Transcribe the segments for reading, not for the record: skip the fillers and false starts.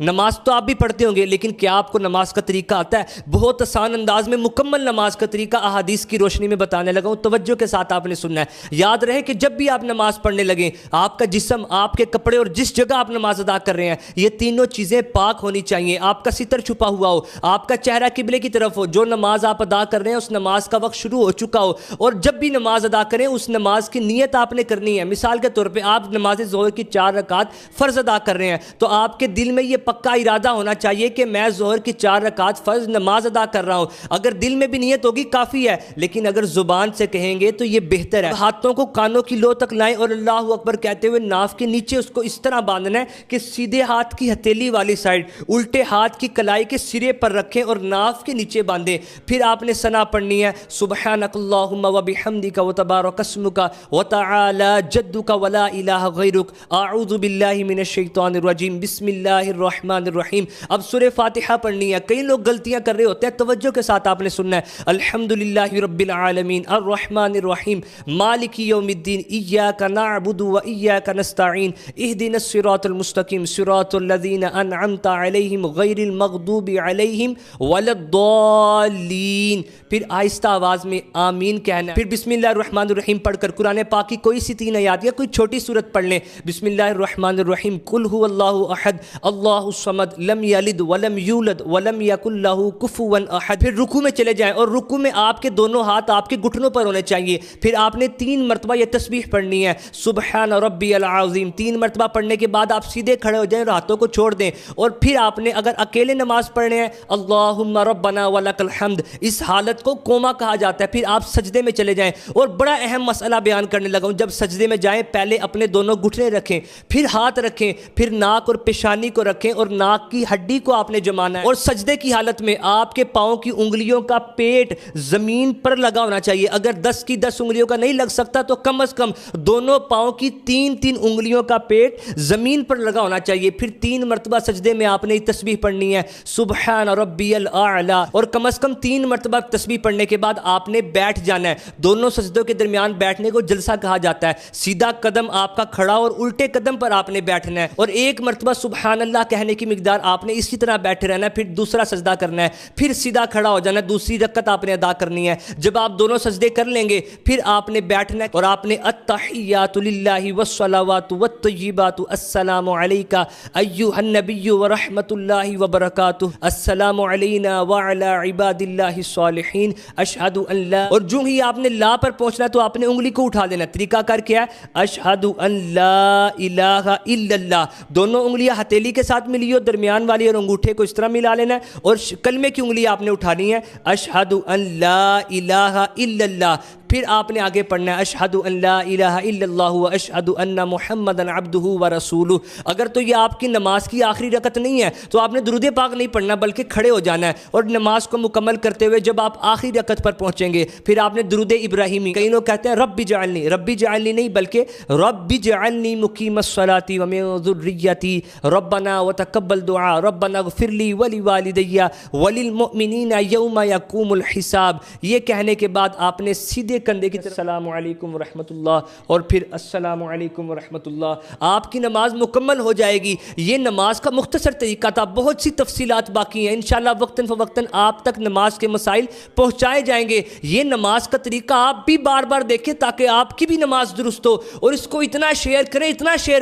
نماز تو آپ بھی پڑھتے ہوں گے، لیکن کیا آپ کو نماز کا طریقہ آتا ہے؟ بہت آسان انداز میں مکمل نماز کا طریقہ احادیث کی روشنی میں بتانے لگا ہوں، توجہ کے ساتھ آپ نے سننا ہے۔ یاد رہے کہ جب بھی آپ نماز پڑھنے لگیں، آپ کا جسم، آپ کے کپڑے اور جس جگہ آپ نماز ادا کر رہے ہیں، یہ تینوں چیزیں پاک ہونی چاہیے۔ آپ کا ستر چھپا ہوا ہو، آپ کا چہرہ قبلے کی طرف ہو، جو نماز آپ ادا کر رہے ہیں اس نماز کا وقت شروع ہو چکا ہو، اور جب بھی نماز ادا کریں اس نماز کی نیت آپ نے کرنی ہے۔ مثال کے طور پہ آپ نماز ظہر کی 4 رکعات فرض ادا کر رہے ہیں، تو آپ کے دل میں یہ پکا ارادہ ہونا چاہیے کہ میں ظہر کی 4 رکعات فرض نماز ادا کر رہا ہوں۔ اگر دل میں بھی نیت ہوگی کافی ہے، لیکن اگر زبان سے کہیں گے تو یہ بہتر ہے۔ ہاتھوں کو کانوں کی لو تک لائیں اور اللہ اکبر کہتے ہوئے ناف کے نیچے اس کو اس طرح باندھنا ہے کہ سیدھے ہاتھ کی ہتھیلی والی سائڈ الٹے ہاتھ کی کلائی کے سرے پر رکھیں اور ناف کے نیچے باندھیں۔ پھر آپ نے ثنا پڑھنی ہے، سبحانک اللہم وبحمدک وتبارک اسمک وتعالی جدک ولا الہ غیرک، اعوذ باللہ من الشیطان الرجیم، بسم اللہ الرحمن الرحیم۔ اب سورہ فاتحہ پڑھنی ہے۔ کئی لوگ غلطیاں کر رہے ہوتے ہیں، توجہ کے ساتھ آپ نے سننا ہے۔ الحمدللہ رب العالمین الرحمن الرحیم مالک یوم الدین ایاک نعبد و ایاک نستعین اہدنا الصراط المستقیم صراط الذین انعمت علیہم غیر المغضوب علیہم ولا الضالین۔ پھر آہستہ آواز میں آمین کہنا ہے۔ پھر بسم اللہ الرحمن الرحیم پڑھ کر قرآن پاک کی کوئی سی 3 آیات یا کوئی چھوٹی سورت پڑھ لیں۔ بسم اللہ الرحمن الرحیم، قل هو اللہ احد اللہ الصمد لم یلد ولم یولد ولم یکن لہ کفوا احد۔ پھر رکوع میں چلے جائیں اور رکوع میں آپ کے دونوں ہاتھ آپ کے گھٹنوں پر ہونے چاہیے۔ پھر آپ نے 3 مرتبہ یہ تسبیح پڑھنی ہے، سبحان ربی العظیم۔ 3 مرتبہ پڑھنے کے بعد آپ سیدھے کھڑے ہو جائیں اور ہاتھوں کو چھوڑ دیں، اور پھر آپ نے اگر اکیلے نماز پڑھنے ہیں اللہم ربنا ولک الحمد، اس حالت کو کوما کہا جاتا ہے۔ پھر آپ سجدے میں چلے جائیں، اور بڑا اہم مسئلہ بیان کرنے لگا ہوں، جب سجدے میں جائیں پہلے اپنے دونوں گھٹنے رکھیں، پھر ہاتھ رکھیں، پھر ناک اور پیشانی کو رکھیں اور ناک کی ہڈی کو آپ نے جمانا ہے، اور سجدے کی حالت میں آپ کے پاؤں کی انگلیوں کا پیٹ زمین پر لگا ہونا چاہیے۔ اگر 10 کی 10 انگلیوں کا نہیں لگ سکتا تو کم از کم دونوں پاؤں کی 3 انگلیوں کا پیٹ زمین پر لگا ہونا چاہیے۔ پھر 3 مرتبہ سجدے میں آپ نے تسبیح پڑھنی ہے، سبحان ربی الاعلی، اور کم از کم 3 مرتبہ تسبیح پڑھنے کے بعد آپ نے بیٹھ جانا ہے۔ دونوں سجدوں کے درمیان بیٹھنے کو جلسہ کہا جاتا ہے۔ سیدھا قدم آپ کا کھڑا اور الٹے قدم پر آپ نے بیٹھنا ہے، اور 1 مرتبہ سبحان اللہ کہنے کی مقدار آپ نے اسی طرح بیٹھے رہنا ہے۔ پھر دوسرا سجدہ کرنا ہے، پھر سیدھا کھڑا ہو جانا ہے، دوسری رکعت آپ نے ادا کرنی ہے۔ جب آپ دونوں سجدے کر لیں گے پھر آپ نے بیٹھنا ہے، اور آپ نے التحیات للہ والصلوات والطیبات السلام علیک ایھا النبی ورحمۃ اللہ وبرکاتہ السلام علینا وعلی عباد اللہ الصالحین اشہد ان لا، اور جو ہی آپ نے لا پر پہنچنا ہے تو آپ نے انگلی کو اٹھا دینا۔ طریقہ کار کیا ہے؟ اشہد ان لا الہ الا اللہ، دونوں انگلیاں ہتھیلی کے ساتھ ملی ہو، درمیان والی اور انگوٹھے کو اس طرح ملا لینا ہے، اور کلمے کی انگلی آپ نے اٹھانی ہے، اشہد ان لا الہ الا اللہ۔ پھر آپ نے آگے پڑھنا ہے اشہد ان لا الہ الا اللہ واشہد ان محمدا عبدہ ورسولہ۔ اگر تو یہ آپ کی نماز کی آخری رکعت نہیں ہے تو آپ نے درود پاک نہیں پڑھنا بلکہ کھڑے ہو جانا ہے، اور نماز کو مکمل کرتے ہوئے جب آپ آخری رکعت پر پہنچیں گے پھر آپ نے درود ابراہیمی، کئی لوگ کہتے ہیں رب جعلنی نہیں بلکہ رب جعلنی مقیم الصلاۃ ومن ذریتی ربنا وتقبل دعاء ربنا اغفر لی ولوالدی وللمؤمنین یوم یقوم الحساب۔ یہ کہنے کے بعد آپ نے سیدھے کندھے کی طرف السلام علیکم ورحمۃ اللہ، اور پھر السلام علیکم ورحمۃ اللہ، آپ کی نماز مکمل ہو جائے گی۔ یہ نماز کا مختصر طریقہ تھا، بہت سی تفصیلات باقی ہیں، انشاءاللہ وقتاً فوقتاً آپ تک نماز کے مسائل پہنچائے جائیں گے۔ یہ نماز کا طریقہ آپ بھی بار بار دیکھیں تاکہ آپ کی بھی نماز درست ہو، اور اس کو اتنا شیئر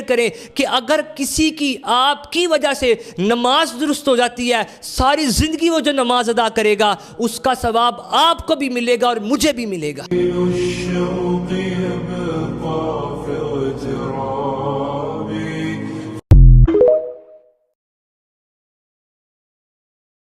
کریں کہ اگر کسی کی آپ کی وجہ سے نماز درست ہو جاتی ہے، ساری زندگی وہ جو نماز ادا کرے گا اس کا ثواب آپ کو بھی ملے گا اور مجھے بھی ملے گا۔